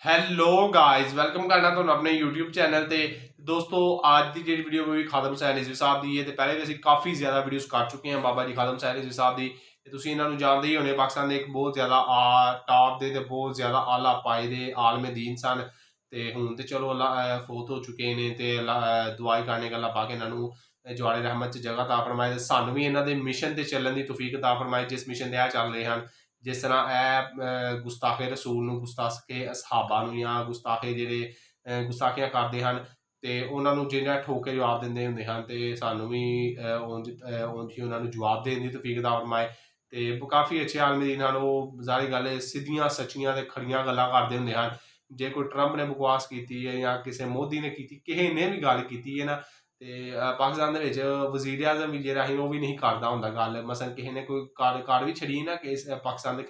Hello guys welcome ਕਰਨਾ ਤੁਹਾਨੂੰ ਆਪਣੇ YouTube ਚੈਨਲ ਤੇ। ਦੋਸਤੋ ਅੱਜ ਦੀ ਜਿਹੜੀ ਵੀਡੀਓ ਵੀ ਖਾਦਮ ਹੁਸੈਨ ਰਿਜ਼ਵੀ ਸਾਹਿਬ ਦੀ ਹੈ ਤੇ ਪਹਿਲੇ ਵੀ ਅਸੀਂ ਕਾਫੀ ਜ਼ਿਆਦਾ ਵੀਡੀਓਜ਼ ਕਰ ਚੁੱਕੇ ਹਾਂ ਬਾਬਾ ਜੀ ਖਾਦਮ ਹੁਸੈਨ ਰਿਜ਼ਵੀ ਸਾਹਿਬ ਦੀ ਤੇ ਤੁਸੀਂ ਇਹਨਾਂ ਨੂੰ ਜਾਣਦੇ ਹੀ ਹੋਣੇ। ਪਾਕਿਸਤਾਨ ਦੇ ਇੱਕ ਬਹੁਤ ਜ਼ਿਆਦਾ ਟਾਪ ਦੇ ਤੇ ਬਹੁਤ ਜ਼ਿਆਦਾ ਆਲਾ ਪਾਏ ਦੇ ਆਲਮ ਦੀਨ ਸਨ ਤੇ ਹੁਣ ਤੇ ਚਲੋ ਅੱਲਾ ਫੌਤ ਹੋ ਚੁੱਕੇ ਨੇ ਤੇ ਦੁਆਈ ਕਰਨੇ ਗੱਲਾਂ ਪਾ ਕੇ ਇਹਨਾਂ ਨੂੰ ਜਵਾੜੇ ਰਹਿਮਤ 'ਚ ਜਗ੍ਹਾ ਤਾ ਫਰਮਾਏ ਤੇ ਸਾਨੂੰ ਵੀ ਇਹਨਾਂ ਦੇ ਮਿਸ਼ਨ ਤੇ ਚੱਲਣ ਦੀ ਤੌਫੀਕ ਤਾ ਫਰਮਾਏ ਜਿਸ ਮਿਸ਼ਨ ਤੇ ਇਹ ਚੱਲ ਰਹੇ ਹਨ। ਜਿਸ ਤਰ੍ਹਾਂ ਇਹ ਗੁਸਤਾਖੇ ਰਸੂਲ ਨੂੰ ਗੁਸਤਾਖੇ ਅਸਹਾਬਾਂ ਨੂੰ ਜਾਂ ਗੁਸਤਾਖੇ ਜਿਹੜੇ ਗੁਸਤਾਖੀਆਂ ਕਰਦੇ ਹਨ ਤੇ ਉਹਨਾਂ ਨੂੰ ਜਿਹੜਾ ਠੋਕ ਕੇ ਜਵਾਬ ਦਿੰਦੇ ਹੁੰਦੇ ਹਨ ਤੇ ਸਾਨੂੰ ਵੀ ਉਂਝ ਹੀ ਉਹਨਾਂ ਨੂੰ ਜਵਾਬ ਦੇਣ ਦੀ ਤੌਫੀਕ ਅਤਾ ਫਰਮਾਏ। ਤੇ ਕਾਫੀ ਅੱਛੇ ਆਲਮੀ ਦੀਨ ਹਨ। ਉਹ ਜ਼ਾਹਰੀ ਗੱਲ ਹੈ ਸਿੱਧੀਆਂ ਸੱਚੀਆਂ ਤੇ ਖੜੀਆਂ ਗੱਲਾਂ ਕਰਦੇ ਹੁੰਦੇ ਹਨ। ਜੇ ਕੋਈ ਟਰੰਪ ਨੇ ਬਕਵਾਸ ਕੀਤੀ ਹੈ ਜਾਂ ਕਿਸੇ ਮੋਦੀ ਨੇ ਕੀਤੀ ਕਿਸੇ ਨੇ ਵੀ ਗੱਲ ਕੀਤੀ ਹੈ ਨਾ ਤੇ ਪਾਕਿਸਤਾਨ ਦੇ ਵਿੱਚ ਵਜ਼ੀਰ ਆਜ਼ਮ ਵੀ ਜਿਹੜਾ ਸੀ ਉਹ ਵੀ ਨਹੀਂ ਕਰਦਾ ਹੁੰਦਾ ਗੱਲ। ਮਸਲਨ ਕਿਸੇ ਨੇ ਕੋਈ ਕਾਰ ਵੀ ਛੜੀ ਨਾ ਕਿ ਪਾਕਿਸਤਾਨ ਦੇ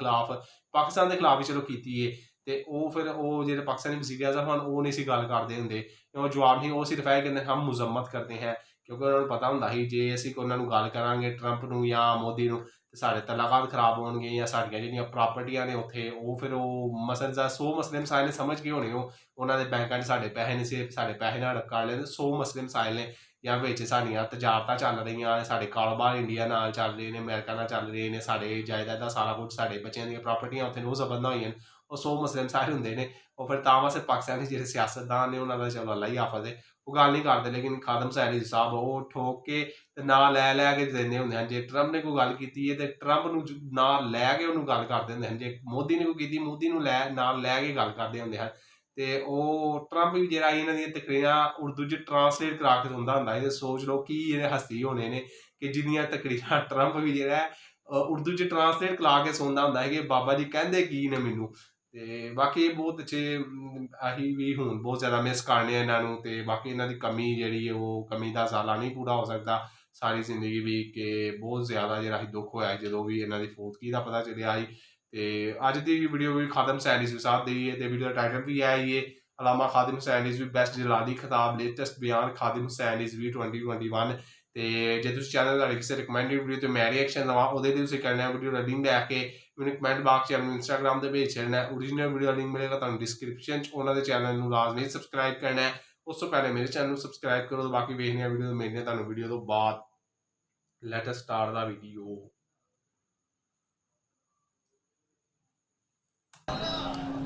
ਖਿਲਾਫ ਵੀ ਚਲੋ ਕੀਤੀ ਹੈ ਤੇ ਉਹ ਫਿਰ ਉਹ ਜਿਹੜੇ ਪਾਕਿਸਤਾਨੀ ਵਜ਼ੀਰ ਆਜ਼ਮ ਹਨ ਉਹ ਨਹੀਂ ਸੀ ਗੱਲ ਕਰਦੇ ਹੁੰਦੇ। ਉਹ ਜਵਾਬ ਨਹੀਂ, ਉਹ ਸਿਰਫ ਇਹ ਕਹਿੰਦੇ ਹਮ ਮੁਜ਼ਮਤ ਕਰਦੇ ਹੈ ਕਿਉਂਕਿ ਉਹਨਾਂ ਨੂੰ ਪਤਾ ਹੁੰਦਾ ਸੀ ਜੇ ਅਸੀਂ ਉਹਨਾਂ ਨੂੰ ਗੱਲ ਕਰਾਂਗੇ ਟਰੰਪ ਨੂੰ ਜਾਂ ਮੋਦੀ ਨੂੰ ਤੇ ਸਾਡੇ ਤਲਾਕਾਤ ਖਰਾਬ ਹੋਣਗੇ ਜਾਂ ਸਾਡੀਆਂ ਜਿਹੜੀਆਂ ਪ੍ਰਾਪਰਟੀਆਂ ਨੇ ਉੱਥੇ ਉਹ ਫਿਰ ਉਹ ਮਸਲ 100 ਮਸਲੇ ਮਸਾਇਲ ਨੇ ਸਮਝ ਕੇ ਹੋਣੇ। ਉਹ ਉਹਨਾਂ ਦੇ ਬੈਂਕਾਂ 'ਚ ਸਾਡੇ ਪੈਸੇ ਨਹੀਂ ਸੀ, ਸਾਡੇ ਪੈਸੇ ਨਾਲ ਕਰ ਲੈਂਦੇ 100 ਮਸਲੇ ਮਸਾਇਲ ਨੇ ਜਾਂ ਵਿੱਚ ਸਾਡੀਆਂ ਤਜਾਰਤਾਂ ਚੱਲ ਰਹੀਆਂ ਨੇ, ਸਾਡੇ ਕਾਰੋਬਾਰ ਇੰਡੀਆ ਨਾਲ ਚੱਲ ਰਹੇ ਨੇ, ਅਮਰੀਕਾ ਨਾਲ ਚੱਲ ਰਹੇ ਨੇ, ਸਾਡੇ ਜਾਇਦਾਦਾਂ ਸਾਰਾ ਕੁਝ ਸਾਡੇ ਬੱਚਿਆਂ ਦੀਆਂ ਪ੍ਰਾਪਰਟੀਆਂ ਉੱਥੇ ਉਹ ਜ਼ਬਤ ਨਾ ਹੋਈਆਂ ਨੇ। ਉਹ 100 ਮਸਲੇ ਮਸਾਇਲ ਹੁੰਦੇ ਨੇ। ਉਹ ਫਿਰ ਤਾਂ ਵਾਸਤੇ ਪਾਕਿਸਤਾਨੀ ਜਿਹੜੇ ਸਿਆਸਤਦਾਨ ਨੇ ਉਹਨਾਂ ਦਾ ਚਲੋ ਅੱਲਾ ਹੀ ਹਾਫਿਜ਼ ਹੈ ਉਹ ਗੱਲ ਨਹੀਂ ਕਰਦੇ। ਲੇਕਿਨ ਖਾਦਮ ਹੁਸੈਨ ਰਿਜ਼ਵੀ ਸਾਹਿਬ ਉਹ ਠੋਕ ਕੇ ਤੇ ਨਾਂ ਲੈ ਕੇ ਦਿੰਦੇ ਹੁੰਦੇ ਹਨ। ਜੇ ਟਰੰਪ ਨੇ ਕੋਈ ਗੱਲ ਕੀਤੀ ਹੈ ਤੇ ਟਰੰਪ ਨੂੰ ਨਾਂ ਲੈ ਕੇ ਉਹਨੂੰ ਗੱਲ ਕਰਦੇ ਹੁੰਦੇ ਹਨ। ਜੇ ਮੋਦੀ ਨੇ ਕੋਈ ਕੀਤੀ ਮੋਦੀ ਨੂੰ ਨਾਲ ਲੈ ਕੇ ਗੱਲ ਕਰਦੇ ਹੁੰਦੇ ਹਨ। ਤੇ ਉਹ ਟਰੰਪ ਵੀ ਜਿਹੜਾ ਇਹਨਾਂ ਦੀਆਂ ਤਕਰੀਰਾਂ ਉਰਦੂ 'ਚ ਟਰਾਂਸਲੇਟ ਕਰਾ ਕੇ ਸੁਣਦਾ ਹੁੰਦਾ ਹੈ। ਸੋਚ ਲਓ ਕੀ ਇਹਦੇ ਹਸਤੀ ਹੋਣੇ ਨੇ ਕਿ ਜਿਹਦੀਆਂ ਤਕਰੀਰਾਂ ਟਰੰਪ ਵੀ ਜਿਹੜਾ ਉਰਦੂ 'ਚ ਟਰਾਂਸਲੇਟ ਕਰਾ ਕੇ ਸੁਣਦਾ ਹੁੰਦਾ ਹੈ ਕਿ ਬਾਬਾ ਜੀ ਕਹਿੰਦੇ ਕੀ ਨੇ ਮੈਨੂੰ। ਤੇ ਬਾਕੀ ਬਹੁਤ ਅੱਛੇ ਅਸੀਂ ਵੀ ਹੁਣ ਬਹੁਤ ਜ਼ਿਆਦਾ ਮਿਸ ਕਰਨੇ ਆ ਇਹਨਾਂ ਨੂੰ ਤੇ ਬਾਕੀ ਇਹਨਾਂ ਦੀ ਕਮੀ ਜਿਹੜੀ ਹੈ ਉਹ ਕਮੀ ਦਾ ਜ਼ਾਲਾ ਨਹੀਂ ਪੂਰਾ ਹੋ ਸਕਦਾ ਸਾਰੀ ਜ਼ਿੰਦਗੀ ਵੀ ਕਿ ਬਹੁਤ ਜ਼ਿਆਦਾ ਜਿਹੜਾ ਅਸੀਂ ਦੁੱਖ ਹੋਇਆ ਜਦੋਂ ਵੀ ਇਹਨਾਂ ਦੀ ਫੌਤਗੀ ਦਾ ਪਤਾ ਚੱਲਿਆ ਸੀ। ਤੇ ਅੱਜ ਦੀ ਵੀਡੀਓ ਵੀ ਖਾਦਮ ਹੁਸੈਨ ਰਿਜ਼ਵੀ ਸਾਹਿਬ ਦੀ ਹੈ ਤੇ ਵੀਡੀਓ ਦਾ ਟਾਈਟਲ ਵੀ ਹੈ ਹੀ ਹੈ ਅਲਾਮਾ ਖਾਦਮ ਹੁਸੈਨ ਰਿਜ਼ਵੀ ਬੈਸਟ ਜਲਾਲੀ ਖਿਤਾਬ ਲੇਟੈਸਟ ਬਿਆਨ ਖਾਦਮ ਹੁਸੈਨ ਰਿਜ਼ਵੀ 2021। ਤੇ ਜੇ ਤੁਸੀਂ ਚਾਹੁੰਦੇ ਤੁਹਾਡੇ ਕਿਸੇ ਰਿਕਮੈਂਡਡ ਵੀਡੀਓ ਤੇ ਮੈਂ ਰਿਐਕਸ਼ਨ ਦੇਵਾਂ ਉਹਦੇ ਲਈ ਤੁਸੀਂ ਕਰਨਾ ਵੀਡੀਓ ਦਾ ਲਿੰਕ ਲੈ ਕੇ ਮੈਨੂੰ ਕਮੈਂਟ ਬਾਕਸ 'ਚ ਮੈਨੂੰ ਇੰਸਟਾਗ੍ਰਾਮ ਤੇ ਭੇਜ ਛੱਡਣਾ। ਓਰੀਜਨਲ ਵੀਡੀਓ ਦਾ ਲਿੰਕ ਮਿਲੇਗਾ ਤੁਹਾਨੂੰ ਡਿਸਕ੍ਰਿਪਸ਼ਨ 'ਚ। ਉਹਨਾਂ ਦੇ ਚੈਨਲ ਨੂੰ ਲਾਜ਼ਮੀ ਸਬਸਕ੍ਰਾਈਬ ਕਰਨਾ ਹੈ। ਉਸ ਤੋਂ ਪਹਿਲੇ ਮੇਰੇ ਚੈਨਲ ਨੂੰ ਸਬਸਕ੍ਰਾਈਬ ਕਰੋ। ਬਾਕੀ ਵੇਖਦੇ ਆ ਵੀਡੀਓ ਮਿਲਦੇ ਤੁਹਾਨੂੰ ਵੀਡੀਓ ਤੋਂ ਬਾਅਦ। ਲੈਟ ਅਸ ਸਟਾਰਟ ਦਾ ਵੀਡੀਓ।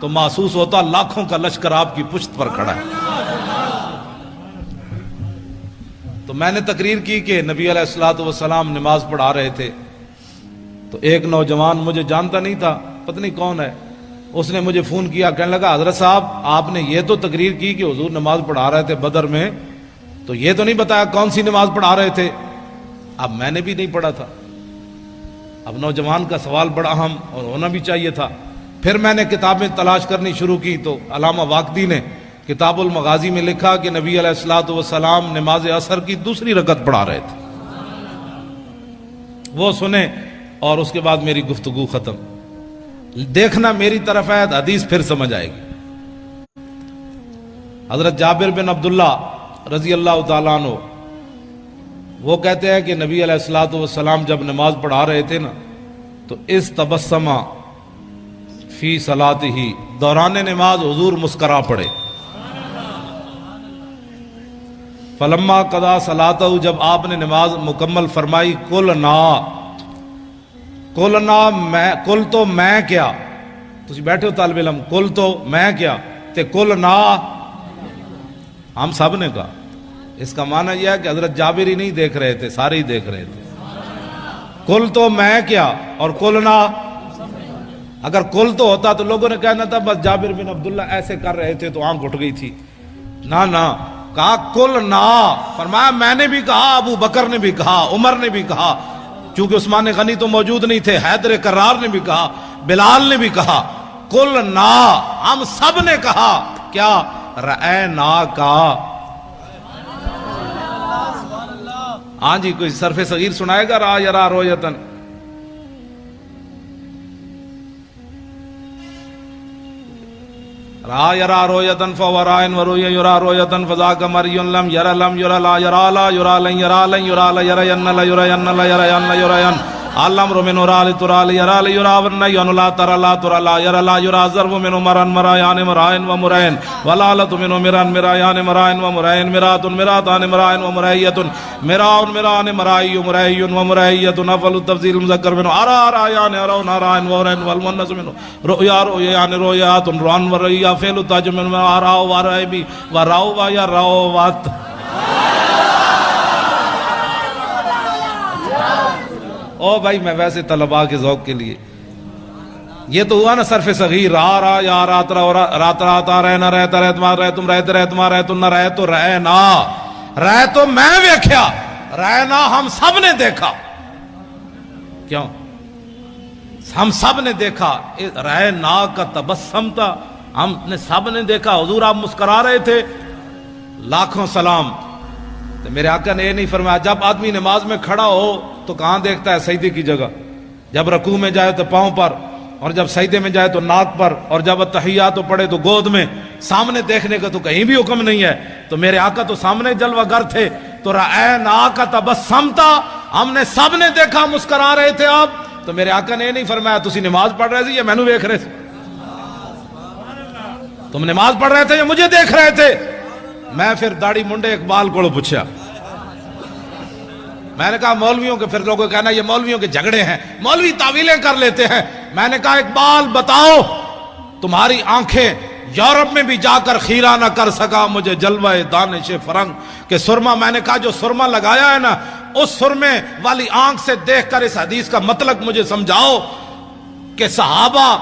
تو محسوس ہوتا لاکھوں کا لشکر آپ کی پشت پر کھڑا ہے۔ تو میں نے تقریر کی کہ نبی علیہ الصلوۃ والسلام نماز پڑھا رہے تھے، تو ایک نوجوان مجھے جانتا نہیں تھا، پتہ نہیں کون ہے، اس نے مجھے فون کیا، کہنے لگا حضرت صاحب آپ نے یہ تو تقریر کی کہ حضور نماز پڑھا رہے تھے بدر میں، تو یہ تو نہیں بتایا کون سی نماز پڑھا رہے تھے۔ اب میں نے بھی نہیں پڑھا تھا، اب نوجوان کا سوال بڑا اہم اور ہونا بھی چاہیے تھا۔ پھر میں نے کتابیں تلاش کرنی شروع کی تو علامہ واقدی نے کتاب المغازی میں لکھا کہ نبی علیہ الصلوۃ والسلام نماز عصر کی دوسری رکعت پڑھا رہے تھے۔ وہ سنے اور اس کے بعد میری گفتگو ختم۔ دیکھنا میری طرف ہے، حدیث پھر سمجھ آئے گی۔ حضرت جابر بن عبداللہ رضی اللہ تعالیٰ عنہ وہ کہتے ہیں کہ نبی علیہ الصلوۃ والسلام جب نماز پڑھا رہے تھے نا تو اس تبسمہ فی صلاتہ، دوران نماز حضور مسکرا پڑے۔ فلما قضا صلاتہ، جب آپ نے نماز مکمل فرمائی، کل تو میں کیا، تسی بیٹھے ہو طالب علم، کل تو میں کیا تے کل نا ہم سب نے کہا۔ اس کا معنی یہ ہے کہ حضرت جابر ہی نہیں دیکھ رہے تھے، سارے ہی دیکھ رہے تھے۔ کل تو میں کیا اور کل نا، اگر کل تو ہوتا تو لوگوں نے کہنا تھا بس جابر بن عبداللہ ایسے کر رہے تھے تو آنکھ اٹھ گئی تھی۔ نہ کہا کل نا، فرمایا میں نے بھی کہا، ابو بکر نے بھی کہا، عمر نے بھی کہا، چونکہ عثمان غنی تو موجود نہیں تھے، حیدر کرار نے بھی کہا، بلال نے بھی کہا، کل نا، ہم سب نے کہا۔ کیا رأینا کا؟ ہاں جی، کوئی صرف صغیر سنائے گا؟ را یرا رویتن، را یرا رویتن فورائن وروی یرا رویتن فذاک مریون لم یرا لم یرا لا یرا لا یرا لن یرا لن یرا لا یرین لا یرین لا یرین لا یرین علم من رال ترال یرا لا یرا ون ین لا ترى لا ترى لا یرا لا یرا ضرب من مران مرایان مرائن و مرائن ولالت من مران مرایان مرائن و مرائن مرات مراتان مرائن و مرایت مراون مران مرائی مرائی و مرایت افل التفضیل مذکر من ارا رایان ارا نارائن و رن والمنس من رؤیا رؤیان رؤیات ران و رؤیا فعل تاج من ارا و رایبی و راو و یا راوات۔ او بھائی میں ویسے طلباء کے ذوق کے لیے، یہ تو ہوا نا صرف صغیر، را را یا رات را رات رات رہ نہ رہتا رہت مار رہ تم رہتے رہت مار رہ تم نہ رہ تو رہ نا، رہ تو میں ویکھیا، رہ نا ہم سب نے دیکھا۔ کیوں؟ ہم سب نے دیکھا، رہ نا کا تبسم تھا، ہم نے سب نے دیکھا، حضور آپ مسکرا رہے تھے۔ لاکھوں سلام۔ تو میرے آقا نے یہ نہیں فرمایا جب آدمی نماز میں کھڑا ہو تو کہاں دیکھتا ہے؟ سجدے کی جگہ، جب رکوع میں جائے تو پاؤں پر، اور جب سجدے میں جائے تو ناک پر، اور جب تحیات پڑھے تو گود میں، سامنے دیکھنے کا تو کہیں بھی حکم نہیں ہے۔ تو میرے آقا تو سامنے جلوہ گر تھے، تو رأینا کا تبسم تھا، ہم نے سب نے دیکھا، مسکرا رہے تھے آپ۔ تو میرے آقا نے یہ نہیں فرمایا تسی نماز پڑھ رہے تھے یا مینوں دیکھ رہے تھے، تم نماز پڑھ رہے تھے یا مجھے دیکھ رہے تھے۔ میں پھر داڑھی منڈے اقبال کو پوچھا، میں نے کہا مولویوں کے، پھر لوگوں کہنا یہ مولویوں کے جھگڑے ہیں، مولوی تعویلیں کر لیتے ہیں۔ میں نے کہا اقبال بتاؤ، تمہاری آنکھیں یورپ میں بھی جا کر خیرہ نہ کر سکا مجھے جلوہ دانش فرنگ کہ سرما، میں نے کہا جو سرما لگایا ہے نا، اس سرمے والی آنکھ سے دیکھ کر اس حدیث کا مطلب مجھے سمجھاؤ کہ صحابہ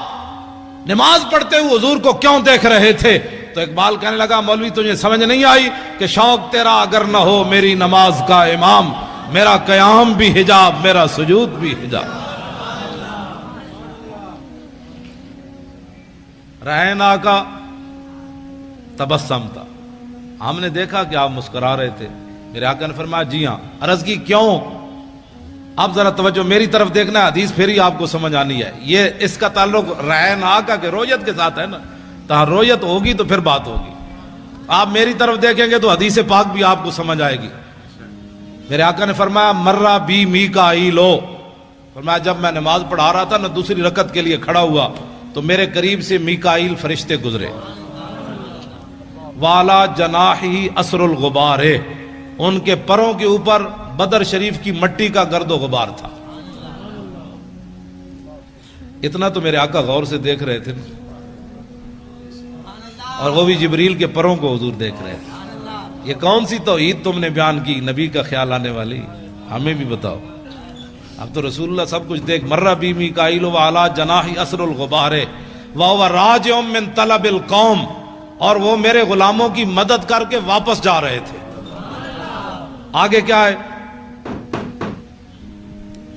نماز پڑھتے ہوئے حضور کو کیوں دیکھ رہے تھے۔ تو اقبال کہنے لگا مولوی تجھے سمجھ نہیں آئی کہ شوق تیرا اگر نہ ہو میری نماز کا امام، میرا قیام بھی حجاب، میرا سجود بھی حجاب۔ رہنا کا تبسم تھا، ہم نے دیکھا کہ آپ مسکرا رہے تھے۔ میرے آقا نے فرمایا جی ہاں۔ عرض کی کیوں؟ اب ذرا توجہ میری طرف دیکھنا ہے، حدیث پھر ہی آپ کو سمجھ آنی ہے۔ یہ اس کا تعلق رہنا کا کہ رویت کے ساتھ ہے نا، تو رویت ہوگی تو پھر بات ہوگی۔ آپ میری طرف دیکھیں گے تو حدیث پاک بھی آپ کو سمجھ آئے گی۔ میرے آقا نے فرمایا مرہ بی میکائیلو، فرمایا جب میں نماز پڑھا رہا تھا نا، دوسری رکعت کے لیے کھڑا ہوا تو میرے قریب سے میکائیل فرشتے گزرے، والا جناحی اثر الغبار، ان کے پروں کے اوپر بدر شریف کی مٹی کا گرد و غبار تھا۔ اتنا تو میرے آقا غور سے دیکھ رہے تھے، اور وہ بھی جبریل کے پروں کو حضور دیکھ رہے تھے. یہ کون سی توحید تم نے بیان کی نبی کا خیال آنے والی؟ ہمیں بھی بتاؤ. اب تو رسول اللہ سب کچھ دیکھ. مرہ بی میکائیل وعلی جناحی اسر الغبار وہو راجع من طلب القوم، اور وہ میرے غلاموں کی مدد کر کے واپس جا رہے تھے. آگے کیا ہے؟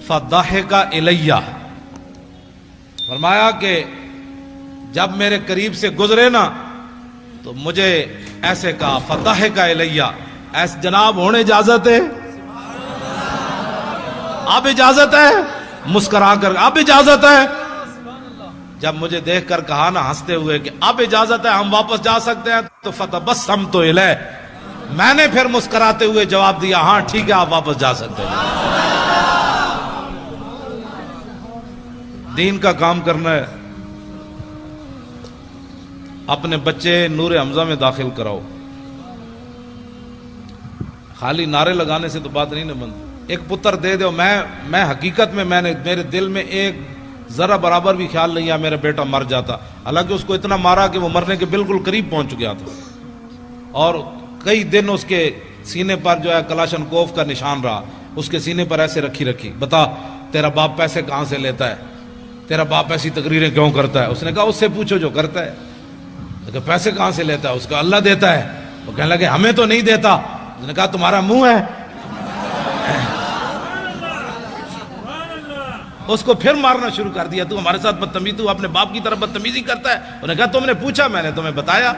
فضحک الیہ، فرمایا کہ جب میرے قریب سے گزرے نا تو مجھے ایسے کہا فضحک الیہ، ایسے جناب ہونے اجازت ہے؟ اب اجازت ہے؟ مسکرا کر اب اجازت ہے؟ جب مجھے دیکھ کر کہا نا ہنستے ہوئے کہ اب اجازت ہے ہم واپس جا سکتے ہیں، تو فتبسمت الیہ، میں نے پھر مسکراتے ہوئے جواب دیا ہاں ٹھیک ہے آپ واپس جا سکتے ہیں. دین کا کام کرنا ہے. اپنے بچے نور حمزہ میں داخل کراؤ. خالی نعرے لگانے سے تو بات نہیں نہ بنتی. ایک پتر دے دو. میں حقیقت میں میرے دل میں ایک ذرا برابر بھی خیال نہیں آیا میرا بیٹا مر جاتا. حالانکہ اس کو اتنا مارا کہ وہ مرنے کے بالکل قریب پہنچ گیا تھا، اور کئی دن اس کے سینے پر جو ہے کلاشن کوف کا نشان رہا. اس کے سینے پر ایسے رکھی بتا تیرا باپ پیسے کہاں سے لیتا ہے؟ تیرا باپ ایسی تقریریں کیوں کرتا ہے؟ اس نے کہا اس سے پوچھو جو کرتا ہے. کہ پیسے کہاں سے لیتا ہے؟ اس کا اللہ دیتا ہے. وہ کہنے لگے ہمیں تو نہیں دیتا. اس نے کہا تمہارا منہ ہے. اس کو پھر مارنا شروع کر دیا. تو ہمارے ساتھ بدتمیزی، تو اپنے باپ کی طرف بدتمیزی کرتا ہے. انہوں نے کہا تم نے پوچھا میں نے تمہیں بتایا.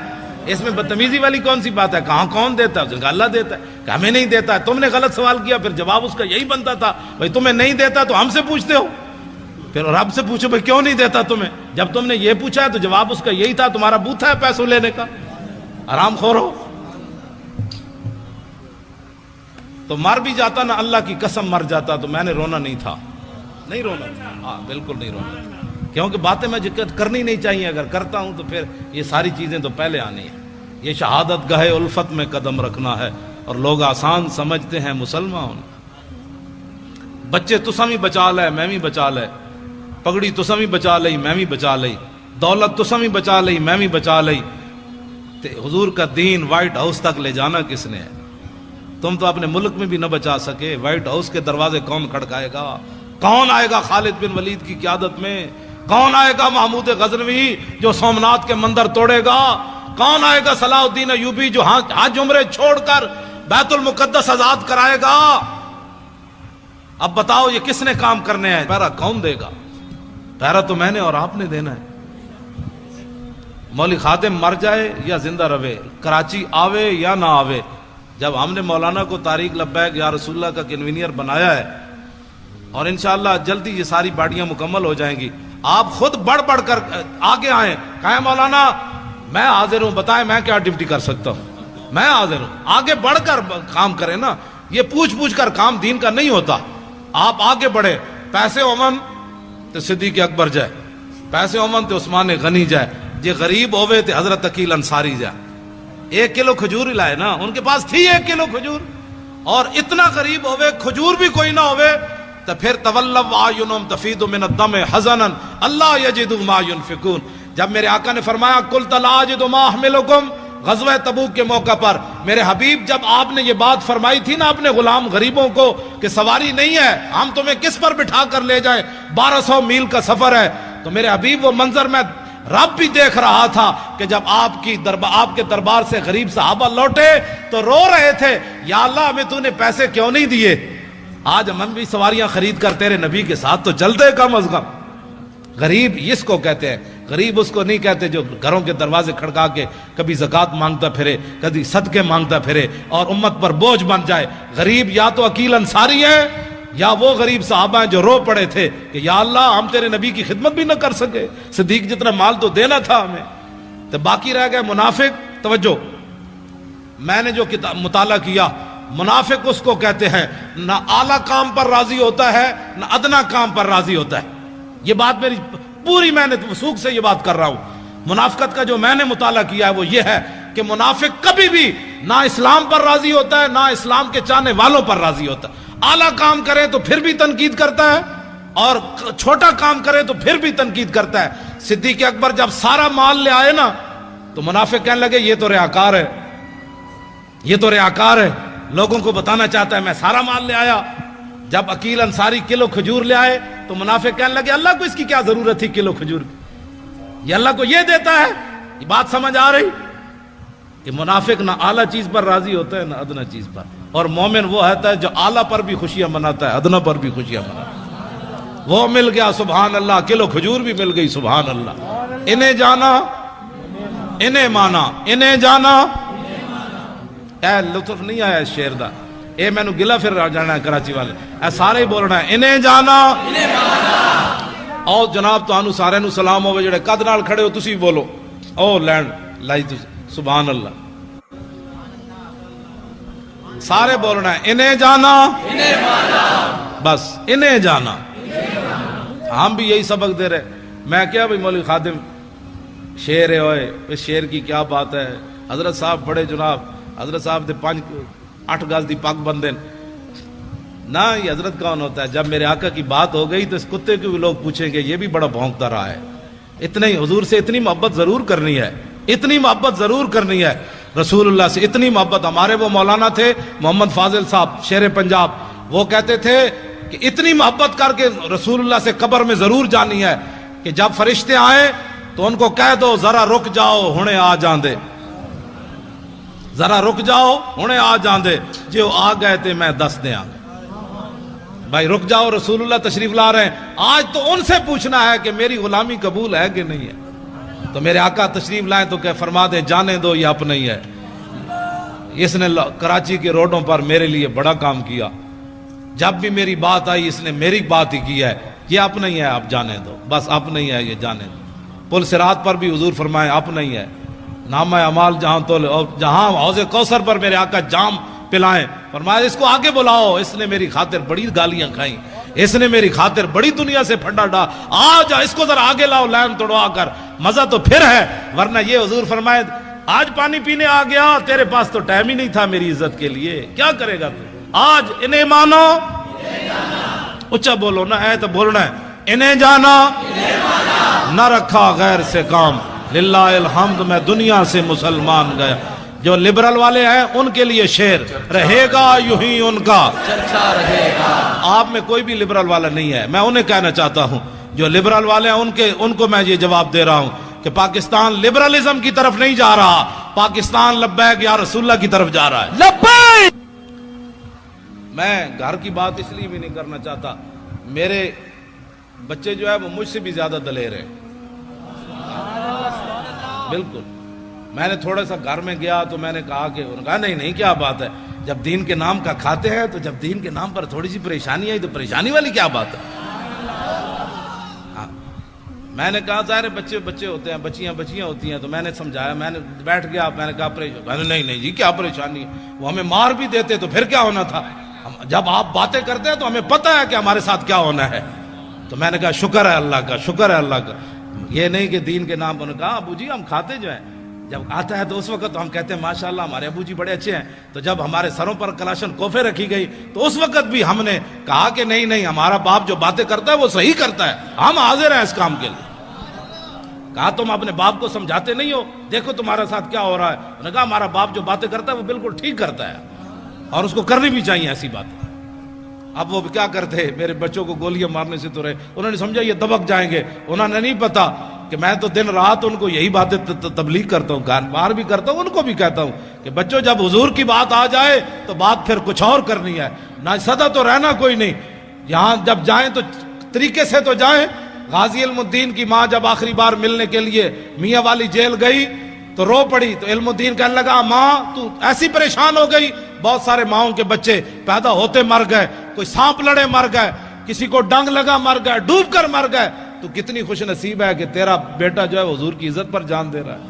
اس میں بدتمیزی والی کون سی بات ہے؟ کہاں کون دیتا ہے؟ اس نے کہا اللہ دیتا ہے. کہ ہمیں نہیں دیتا ہے. تم نے غلط سوال کیا. پھر جواب اس کا یہی بنتا تھا بھائی تمہیں نہیں دیتا تو ہم سے پوچھتے ہو. پھر رب سے پوچھو بھائی کیوں نہیں دیتا تمہیں؟ جب تم نے یہ پوچھا ہے تو جواب اس کا یہی تھا تمہارا بوتھا ہے پیسوں لینے کا. آرام خور ہو. تو مر بھی جاتا نا اللہ کی قسم مر جاتا تو میں نے رونا نہیں تھا. نہیں رونا تھا. ہاں بالکل نہیں رونا تھا. کیونکہ باتیں میں کرنی نہیں چاہیے. اگر کرتا ہوں تو پھر یہ ساری چیزیں تو پہلے آنی ہیں. یہ شہادت گاہ الفت میں قدم رکھنا ہے. اور لوگ آسان سمجھتے ہیں مسلمان. بچے تساں بھی بچا لے میں بھی بچا لے. پگڑی تساں بھی بچا لئی میں بھی بچا لئی. دولت تساں بھی بچا لئی میں بھی بچا لئی. حضور کا دین وائٹ ہاؤس تک لے جانا کس نے ہے؟ تم تو اپنے ملک میں بھی نہ بچا سکے. وائٹ ہاؤس کے دروازے کون کھڑکائے گا؟ کون آئے گا خالد بن ولید کی قیادت میں؟ کون آئے گا محمود غزنوی جو سومناتھ کے مندر توڑے گا؟ کون آئے گا صلاح الدین ایوبی جو حج عمرے چھوڑ کر بیت المقدس آزاد کرائے گا؟ اب بتاؤ یہ کس نے کام کرنے ہیں؟ پہرا کون دے گا؟ پہرا تو میں نے اور آپ نے دینا ہے. مولوی خادم مر جائے یا زندہ رہے، کراچی آوے یا نہ آوے، جب ہم نے مولانا کو طارق لبیک یا رسول اللہ کا کنوینئر بنایا ہے اور انشاءاللہ جلدی یہ ساری باڑیاں مکمل ہو جائیں گی، آپ خود بڑھ بڑھ کر آگے آئیں، کہیں مولانا میں حاضر ہوں، بتائیں میں کیا ڈیوٹی کر سکتا ہوں، میں حاضر ہوں. آگے بڑھ کر کام کریں نا. یہ پوچھ کر کام دین کا نہیں ہوتا. آپ آگے بڑھے. پیسے امن تو صدیق اکبر جائے، پیسے امن تو عثمان غنی جائے، جے غریب ہوئے تو حضرت عقیل انصاری جائے. 1 کلو کھجور ہی لائے نا. ان کے پاس تھی 1 کلو کھجور. اور اتنا غریب ہوئے کھجور بھی کوئی نہ ہوئے تو پھر تولوا اعینہم تفیض من الدم حزنا اللہ یجدوا ما ينفقون. جب میرے آقا نے فرمایا قلت لا اجد ما احملکم، غزوہ تبوک کے موقع پر میرے حبیب جب آپ نے یہ بات فرمائی تھی نا اپنے غلام غریبوں کو کہ سواری نہیں ہے، ہم تمہیں کس پر بٹھا کر لے جائیں، 1200 میل کا سفر ہے، تو میرے حبیب وہ منظر میں رب بھی دیکھ رہا تھا کہ جب آپ کے دربار سے غریب صحابہ لوٹے تو رو رہے تھے یا اللہ ہمیں تو نے پیسے کیوں نہیں دیے، آج ہم بھی سواریاں خرید کر تیرے نبی کے ساتھ تو چلتے کم از کم. غریب اس کو کہتے ہیں. غریب اس کو نہیں کہتے جو گھروں کے دروازے کھڑکا کے کبھی زکوٰۃ مانگتا پھرے، کبھی صدقے مانگتا پھرے اور امت پر بوجھ بن جائے. غریب یا تو عقیل انصاری ہے یا وہ غریب صحابہ ہیں جو رو پڑے تھے کہ یا اللہ ہم تیرے نبی کی خدمت بھی نہ کر سکے، صدیق جتنا مال تو دینا تھا ہمیں. تو باقی رہ گئے منافق. توجہ، میں نے جو مطالعہ کیا، منافق اس کو کہتے ہیں نہ اعلیٰ کام پر راضی ہوتا ہے نہ ادنا کام پر راضی ہوتا ہے. یہ بات میری پوری، میں نے وثوق سے یہ بات کر رہا ہوں. منافقت کا جو میں نے مطالعہ کیا ہے وہ یہ ہے کہ منافق کبھی بھی نہ اسلام پر راضی ہوتا ہے نہ اسلام کے چاہنے والوں پر راضی ہوتا ہے. اعلیٰ کام کرے تو پھر بھی تنقید کرتا ہے اور چھوٹا کام کرے تو پھر بھی تنقید کرتا ہے. صدیق اکبر جب سارا مال لے آئے نا تو منافق کہنے لگے یہ تو ریاکار ہے، یہ تو ریاکار ہے، لوگوں کو بتانا چاہتا ہے میں سارا مال لے آیا۔ جب عقیل انصاری کلو کھجور لے آئے تو منافق کہنے لگے اللہ کو اس کی کیا ضرورت تھی کلو کھجور کی، یہ اللہ کو یہ دیتا ہے۔ یہ بات سمجھ آ رہی کہ منافق نہ اعلیٰ چیز پر راضی ہوتا ہے نہ ادنا چیز پر، اور مومن وہ ہوتا ہے جو اعلیٰ پر بھی خوشیاں مناتا ہے ادنا پر بھی خوشیاں مناتا ہے۔ وہ مل گیا سبحان اللہ، کلو کھجور بھی مل گئی سبحان اللہ۔ انہیں جانا انہیں مانا، انہیں جانا۔ اے لطف نہیں آیا اس شعر دا، اے میں نو گلا پھر جانا ہے کراچی والے، اے سارے ہی بولنا ہے انہیں جانا۔ او جناب تانوں سارے نو سلام ہوے جڑے قد نال کھڑے ہو تسی بولو او لینڈ لائی تسی سبحان اللہ، سارے بولنا ہے انہیں جانا انہیں مانا، بس انہیں جانا۔ ہم بھی یہی سبق دے رہے۔ میں کیا بھائی مولوی خادم شیر ہے ہوئے اس شیر کی کیا بات ہے، حضرت صاحب بڑے جناب، حضرت صاحب دے 8 گز دی پگ بندے نہ، یہ حضرت کون ہوتا ہے؟ جب میرے آقا کی بات ہو گئی تو اس کتے کو بھی لوگ پوچھیں گے یہ بھی بڑا بھونکتا رہا ہے۔ اتنے ہی حضور سے اتنی محبت ضرور کرنی ہے، اتنی محبت ضرور کرنی ہے، رسول اللہ سے اتنی محبت۔ ہمارے وہ مولانا تھے محمد فاضل صاحب شیر پنجاب، وہ کہتے تھے کہ اتنی محبت کر کے رسول اللہ سے قبر میں ضرور جانی ہے کہ جب فرشتے آئیں تو ان کو کہہ دو ذرا رک جاؤ ہنے آ جاندے، ذرا رک جاؤ ہنے آ جاندے، جو آ گئے تھے میں دس دیا۔ بھائی رک جاؤ، رسول اللہ تشریف لا رہے ہیں، آج تو ان سے پوچھنا ہے کہ میری غلامی قبول ہے کہ نہیں ہے۔ تو میرے آقا تشریف لائیں تو کہ فرما دیں جانے دو یہ اپنا ہی ہے، اس نے کراچی کے روڈوں پر میرے لیے بڑا کام کیا، جب بھی میری بات آئی اس نے میری بات ہی کی ہے، یہ اپنا ہی ہے آپ جانے دو، بس اپنا ہی ہے یہ جانے دو۔ پل صراط پر بھی حضور فرمائے اپنا ہی ہے، نامہ اعمال جہاں تو جہاں حوض کوثر پر میرے آقا جام پلائیں، فرمایا اس کو آگے بلاؤ، اس نے میری خاطر بڑی گالیاں کھائیں، اس نے میری خاطر بڑی دنیا سے پھڈا ڈا، آ جا اس کو ذرا آگے لاؤ لائن توڑوا کر، مزہ تو پھر ہے۔ ورنہ یہ حضور فرمائے آج پانی پینے آ گیا، تیرے پاس تو ٹائم ہی نہیں تھا میری عزت کے لیے، کیا کرے گا تو؟ آج انہیں مانو، اچھا بولو نا، اے تو بولنا ہے انہیں جانا، نہ رکھا غیر سے کام، للہ الحمد میں دنیا سے مسلمان گیا۔ جو لبرل والے ہیں ان کے لیے شعر رہے گا یوں ہی ان کا چرچا رہے گا۔ آپ میں کوئی بھی لبرل والا نہیں ہے، میں انہیں کہنا چاہتا ہوں جو لبرل والے ہیں ان کو میں یہ جواب دے رہا ہوں کہ پاکستان لبرلزم کی طرف نہیں جا رہا، پاکستان لبیک یا رسول اللہ کی طرف جا رہا ہے۔ لبیک! میں گھر کی بات اس لیے بھی نہیں کرنا چاہتا، میرے بچے جو ہے وہ مجھ سے بھی زیادہ دلیر ہیں، بالکل۔ میں نے تھوڑا سا گھر میں گیا تو میں نے کہا کہ انہوں نے کہا نہیں کیا بات ہے، جب دین کے نام کا کھاتے ہیں تو جب دین کے نام پر تھوڑی سی پریشانی آئی تو پریشانی والی کیا بات ہے؟ میں نے کہا ظاہر بچے ہوتے ہیں، بچیاں ہوتی ہیں، تو میں نے سمجھایا، میں نے بیٹھ گیا، میں نے کہا نہیں جی کیا پریشانی ہے، وہ ہمیں مار بھی دیتے تو پھر کیا ہونا تھا، جب آپ باتیں کرتے ہیں تو ہمیں پتہ ہے کہ ہمارے ساتھ کیا ہونا ہے۔ تو میں نے کہا شکر ہے اللہ کا، شکر ہے اللہ کا، یہ نہیں کہ دین کے نام پر۔ انہوں نے کہا ابو جی ہم کھاتے جو ہیں، جب آتا ہے تو اس وقت ہم کہتے ہیں ماشاءاللہ ہمارے ابو جی بڑے اچھے ہیں، تو جب ہمارے سروں پر کلاشن کوفے رکھی گئی تو اس وقت بھی ہم نے کہا کہ نہیں ہمارا باپ جو باتیں کرتا ہے وہ صحیح کرتا ہے، ہم حاضر ہیں اس کام کے لیے۔ کہا تم اپنے باپ کو سمجھاتے نہیں ہو، دیکھو تمہارے ساتھ کیا ہو رہا ہے۔ انہوں نے کہا ہمارا باپ جو باتیں کرتا ہے وہ بالکل ٹھیک کرتا ہے اور اس کو کرنی بھی چاہیے ایسی باتیں۔ اب وہ کیا کرتے، میرے بچوں کو گولیاں مارنے سے تو رہے، انہوں نے سمجھا یہ دبک جائیں گے، انہوں نے نہیں پتا کہ میں تو دن رات ان کو یہی باتیں تبلیغ کرتا ہوں، گھر بار بھی کرتا ہوں، ان کو بھی کہتا ہوں کہ بچوں جب حضور کی بات آ جائے تو بات پھر کچھ اور کرنی ہے، نہ سدا تو رہنا کوئی نہیں، یہاں جب جائیں تو طریقے سے تو جائیں۔ غازی علم الدین کی ماں جب آخری بار ملنے کے لیے میاں والی جیل گئی تو رو پڑی، تو علم الدین کہنے لگا ماں تو ایسی پریشان ہو گئی، بہت سارے ماؤں کے بچے پیدا ہوتے مر گئے، کوئی سانپ لڑے مر گئے، کسی کو ڈنگ لگا مر گئے، ڈوب کر مر گئے، تو کتنی خوش نصیب ہے کہ تیرا بیٹا جو ہے حضور کی عزت پر جان دے رہا ہے۔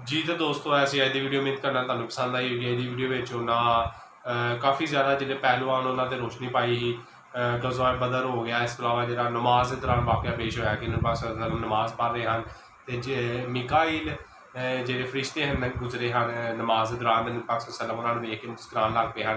جی تو دوستو ایسی آئی دی ویڈیو امید کرنا تمہیں پسند آئی ہوگی۔ دی ویڈیو میں کافی زیادہ جڑے پہلوان انہوں نے روشنی پائی ہی، غزوہ بدر ہو گیا، اس کے علاوہ جڑا نماز کے دوران واقعہ پیش ہوا کہ نبی صلی اللہ علیہ وسلم نماز پڑھ رہے ہیں تے میکائیل جڑے فرشتے ہیں گزرے ہیں نماز کے دوران، نبی صلی اللہ علیہ وسلم انہوں نے ویکھ کے مسکران لگ پے ہیں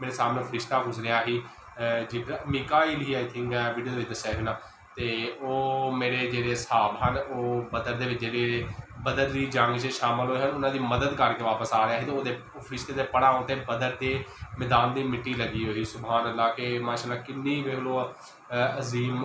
ਮੇਰੇ ਸਾਹਮਣੇ ਫਰਿਸ਼ਤਾ ਗੁਜ਼ਰਿਆ ਸੀ ਮਿਕਾਇਲ ਹੀ ਆਈ ਥਿੰਕ ਵੀਡੀਓ ਦੇ ਵਿੱਚ ਦੱਸਿਆ ਸੀ ਨਾ ਤੇ ਉਹ ਮੇਰੇ ਜਿਹੜੇ ਸਹਾਬ ਹਨ ਉਹ ਬਦਰ ਦੇ ਵਿੱਚ ਜਿਹੜੇ ਬਦਰ ਦੀ ਜੰਗ 'ਚ ਸ਼ਾਮਲ ਹੋਏ ਹਨ ਉਹਨਾਂ ਦੀ ਮਦਦ ਕਰਕੇ ਵਾਪਸ ਆ ਰਿਹਾ ਸੀ ਤੇ ਉਹਦੇ ਫਰਿਸ਼ਤੇ ਦੇ ਪੜਾਂ ਉੱਤੇ ਬਦਰ ਦੇ ਮੈਦਾਨ ਦੀ ਮਿੱਟੀ ਲੱਗੀ ਹੋਈ ਸੁਭਾਨ ਅੱਲਾਹ ਕਿ ਮਾਸ਼ਾਅੱਲਾ ਕਿੰਨੀ ਵੇਖ ਲਓ ਅਜ਼ੀਮ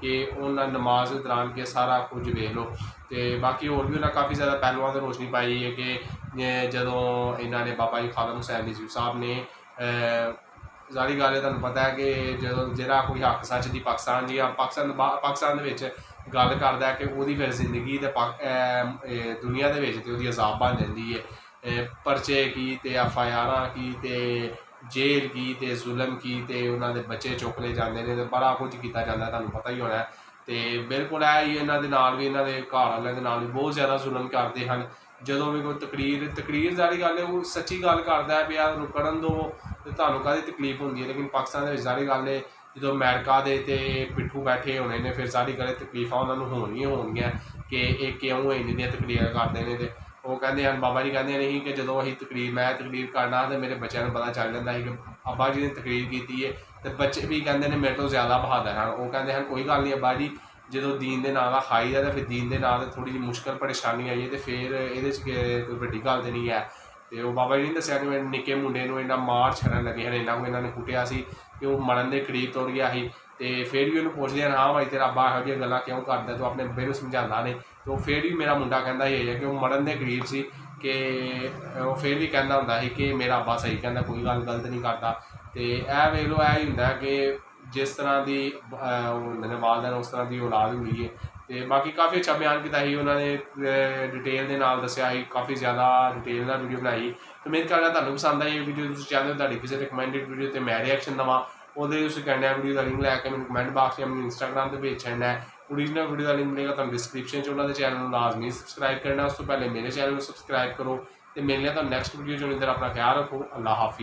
ਕਿ ਉਹਨਾਂ ਨਮਾਜ਼ ਦੌਰਾਨ ਕੇ ਸਾਰਾ ਕੁਝ ਵੇਖ ਲਓ ਤੇ ਬਾਕੀ ਹੋਰ ਵੀ ਉਹਨਾਂ ਕਾਫੀ ਜ਼ਿਆਦਾ ਪਹਿਲੂਆਂ 'ਤੇ ਰੋਸ਼ਨੀ ਪਾਈ ਹੈ ਕਿ ਜਦੋਂ ਇਹਨਾਂ ਨੇ ਬਾਬਾ ਜੀ ਖਾਦਮ ਹੁਸੈਨ ਰਿਜ਼ਵੀ ਸਾਹਿਬ ਨੇ ਜ਼ਾਰੀ ਗੱਲ ਹੈ ਤੁਹਾਨੂੰ ਪਤਾ ਹੈ ਕਿ ਜਦੋਂ ਜਿਹੜਾ ਕੋਈ ਹੱਕ ਸੱਚ ਦੀ ਪਾਕਿਸਤਾਨ ਦੀ ਪਾਕਿਸਤਾਨ ਦੇ ਵਿੱਚ ਗੱਲ ਕਰਦਾ ਹੈ ਕਿ ਉਹਦੀ ਫਿਰ ਜ਼ਿੰਦਗੀ ਤੇ ਦੁਨੀਆ ਦੇ ਵਿੱਚ ਤੇ ਉਹਦੀ ਅਜ਼ਾਬ ਬਣ ਜਾਂਦੀ ਹੈ ਪਰਚੇ ਕੀ ਤੇ FIR ਕੀ ਤੇ ਜੇਲ੍ਹ ਕੀ ਤੇ ਜ਼ੁਲਮ ਕੀ ਤੇ ਉਹਨਾਂ ਦੇ ਬੱਚੇ ਚੁੱਕ ਲਏ ਜਾਂਦੇ ਨੇ ਤੇ ਬੜਾ ਕੁਝ ਕੀਤਾ ਜਾਂਦਾ ਤੁਹਾਨੂੰ ਪਤਾ ਹੀ ਹੋਣਾ ਤੇ ਬਿਲਕੁਲ ਇਹ ਹੀ ਇਹਨਾਂ ਦੇ ਨਾਲ ਵੀ ਇਹਨਾਂ ਦੇ ਘਰ ਵਾਲਿਆਂ ਦੇ ਨਾਲ ਵੀ ਬਹੁਤ ਜ਼ਿਆਦਾ ਜ਼ੁਲਮ ਕਰਦੇ ਹਨ ਜਦੋਂ ਵੀ ਕੋਈ ਤਕਰੀਰ ਜ਼ਾਰੀ ਗੱਲ ਹੈ ਉਹ ਸੱਚੀ ਗੱਲ ਕਰਦਾ ਹੈ ਵੀ ਆ ਰੁਕਣ ਦਿਓ ਤੇ ਤੁਹਾਨੂੰ ਕਾਹਦੀ ਤਕਲੀਫ ਹੁੰਦੀ ਹੈ ਲੇਕਿਨ ਪਾਕਿਸਤਾਨ ਦੇ ਵਿੱਚ ਜ਼ਾਰੀ ਗੱਲ ਹੈ ਜਦੋਂ ਅਮਰੀਕਾ ਦੇ ਤੇ ਪਿੱਠੂ ਬੈਠੇ ਹੋਣੇ ਨੇ ਫਿਰ ਸਾਰੀ ਗੱਲ ਤਕਲੀਫਾਂ ਉਹਨਾਂ ਨੂੰ ਹੋਣਗੀਆਂ ਕਿ ਇਹ ਕਿਉਂ ਇੰਨੀਆਂ ਤਕਰੀਰਾਂ ਕਰਦੇ ਨੇ ਤੇ ਉਹ ਕਹਿੰਦੇ ਹਨ ਬਾਬਾ ਜੀ ਕਹਿੰਦੇ ਨਹੀਂ ਕਿ ਜਦੋਂ ਅਸੀਂ ਮੈਂ ਤਕਰੀਰ ਕਰਨਾ ਤੇ ਮੇਰੇ ਬੱਚਿਆਂ ਨੂੰ ਪਤਾ ਚੱਲ ਜਾਂਦਾ ਸੀ ਕਿ ਅੱਬਾ ਜੀ ਨੇ ਤਕਰੀਰ ਕੀਤੀ ਹੈ ਤੇ ਬੱਚੇ ਵੀ ਕਹਿੰਦੇ ਨੇ ਮੇਰੇ ਤੋਂ ਜ਼ਿਆਦਾ ਬਹਾਦਰ ਹਨ ਉਹ ਕਹਿੰਦੇ ਹਨ ਕੋਈ ਗੱਲ ਨਹੀਂ ਅੱਬਾ ਜੀ ਜਦੋਂ ਦੀਨ ਦੇ ਨਾਂ ਦਾ ਖਾਈਦਾ ਤਾਂ ਫਿਰ ਦੀਨ ਦੇ ਨਾਂ 'ਤੇ ਥੋੜ੍ਹੀ ਜਿਹੀ ਮੁਸ਼ਕਲ ਪਰੇਸ਼ਾਨੀ ਆਈ ਹੈ ਤੇ ਫਿਰ ਇਹਦੇ 'ਚ ਕੋਈ ਵੱਡੀ ਗੱਲ ਤਾਂ ਨਹੀਂ ਹੈ ਤੇ ਉਹ ਬਾਬਾ ਜੀ ਨੇ ਦੱਸਿਆ ਕਿ ਮੇਰੇ ਨਿੱਕੇ ਮੁੰਡੇ ਨੂੰ ਇੰਨਾ ਮਾਰ ਛੱਡਣ ਲੱਗੇ ਹਨ ਇੰਨਾ ਕੁ ਇਹਨਾਂ ਨੇ ਕੁੱਟਿਆ ਸੀ ਕਿ ਉਹ ਮਰਨ ਦੇ ਕਰੀਬ ਤੁਰ ਗਿਆ ਸੀ ਤੇ ਫਿਰ ਵੀ ਉਹਨੂੰ ਪੁੱਛਦੇ ਹਨ ਹਾਂ ਭਾਈ ਤੇਰਾ ਅੱਬਾ ਇਹੋ ਜਿਹੀਆਂ ਗੱਲਾਂ ਕਿਉਂ ਕਰਦਾ ਤੂੰ ਆਪਣੇ ਬੱਬੇ ਨੂੰ ਸਮਝਾਉਂਦਾ ਨਹੀਂ ਤੇ ਉਹ ਫਿਰ ਵੀ ਮੇਰਾ ਮੁੰਡਾ ਕਹਿੰਦਾ ਇਹ ਹੈ ਕਿ ਉਹ ਮਰਨ ਦੇ ਕਰੀਬ ਸੀ ਕਿ ਉਹ ਫਿਰ ਵੀ ਕਹਿੰਦਾ ਹੁੰਦਾ ਸੀ ਕਿ ਮੇਰਾ ਅੱਬਾ ਸਹੀ ਕਹਿੰਦਾ ਕੋਈ ਗੱਲ ਗਲਤ ਨਹੀਂ ਕਰਦਾ ਤੇ ਇਹ ਵੇਖ ਲਓ ਇਹ ਹੀ ਹੁੰਦਾ ਕਿ ਜਿਸ ਤਰ੍ਹਾਂ ਦੀ ਹੁੰਦੇ ਨੇ ਵਾਲਦੈਨ ਉਸ ਤਰ੍ਹਾਂ ਦੀ ਔਲਾਦ ਹੁੰਦੀ ਹੈ ਤੇ ਬਾਕੀ ਕਾਫੀ ਅੱਛਾ ਬਿਆਨ ਕੀਤਾ ਸੀ ਉਹਨਾਂ ਨੇ ਡਿਟੇਲ ਦੇ ਨਾਲ ਦੱਸਿਆ ਸੀ ਕਾਫੀ ਜ਼ਿਆਦਾ ਡਿਟੇਲ ਨਾਲ ਵੀਡੀਓ ਬਣਾਈ ਤੇ ਮੇਰੇ ਖਿਆਲ ਨਾਲ ਤੁਹਾਨੂੰ ਪਸੰਦ ਆਈ ਇਹ ਵੀਡੀਓ ਤੁਸੀਂ ਚਾਹੁੰਦੇ ਹੋ ਤੁਹਾਡੀ ਕਿਸੇ ਰਿਕਮੈਂਡਡ ਵੀਡੀਓ ਤੇ ਮੈਂ ਰਿਐਕਸ਼ਨ ਦੇਵਾਂ ਉਹਦੇ ਤੁਸੀਂ ਕਰਨਾ ਹੈ ਵੀਡੀਓ ਦਾ ਲਿੰਕ ਲੈ ਕੇ ਮੈਨੂੰ ਕਮੈਂਟ ਬਾਕਸ ਜਾਂ ਮੈਨੂੰ ਇੰਸਟਾਗ੍ਰਾਮ 'ਤੇ ਭੇਜ ਛੱਡਣਾ ਹੈ ਓਰੀਜਨਲ ਵੀਡੀਓ ਦਾ ਲਿੰਕ ਮਿਲੇਗਾ ਤੁਹਾਨੂੰ ਡਿਸਕ੍ਰਿਪਸ਼ਨ 'ਚ ਉਹਨਾਂ ਦੇ ਚੈਨਲ ਨੂੰ ਲਾਜ਼ਮੀ ਸਬਸਕ੍ਰਾਈਬ ਕਰਨਾ ਉਸ ਤੋਂ ਪਹਿਲੇ ਮੇਰੇ ਚੈਨਲ ਨੂੰ ਸਬਸਕ੍ਰਾਈਬ ਕਰੋ ਤੇ ਮਿਲਦੇ ਹਾਂ ਤੁਹਾਨੂੰ ਨੈਕਸਟ ਵੀਡੀਓ 'ਚ। ਉਨੀ ਦੇਰ ਆਪਣਾ ਖਿਆਲ ਰੱਖੋ। ਅੱਲਾਹ ਹਾਫਿਜ਼।